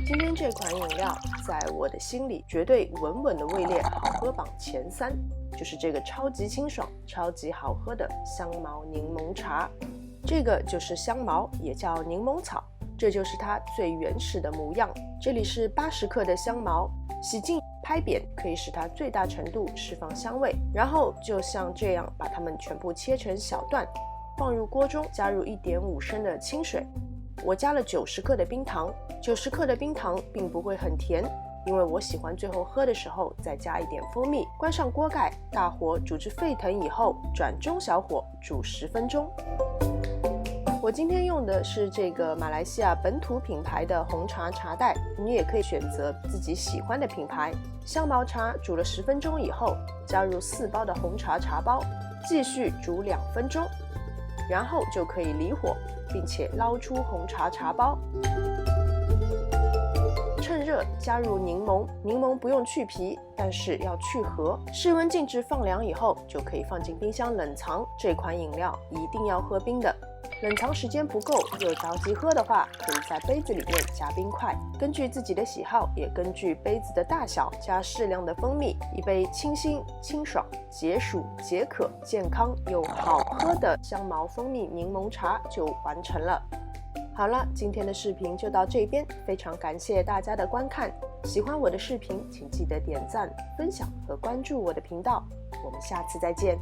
今天这款饮料在我的心里绝对稳稳的位列好喝榜前3，就是这个超级清爽、超级好喝的香茅柠檬茶。这个就是香茅，也叫柠檬草，这就是它最原始的模样。这里是80克的香茅，洗净拍扁，可以使它最大程度释放香味。然后就像这样把它们全部切成小段，放入锅中，加入1.5升的清水。我加了90克的冰糖，90克的冰糖并不会很甜，因为我喜欢最后喝的时候再加一点蜂蜜。关上锅盖，大火煮至沸腾以后，转中小火煮10分钟。我今天用的是这个马来西亚本土品牌的红茶茶袋，你也可以选择自己喜欢的品牌。香茅茶煮了10分钟以后，加入4包的红茶茶包，继续煮2分钟，然后就可以离火，并且捞出红茶茶包。趁热加入柠檬，柠檬不用去皮，但是要去核。室温静置放凉以后，就可以放进冰箱冷藏。这款饮料一定要喝冰的。冷藏时间不够又着急喝的话，可以在杯子里面加冰块，根据自己的喜好，也根据杯子的大小加适量的蜂蜜。一杯清新、清爽、解暑、解渴、健康又好喝的香茅蜂蜜柠檬茶就完成了。好了，今天的视频就到这边，非常感谢大家的观看。喜欢我的视频，请记得点赞、分享和关注我的频道。我们下次再见。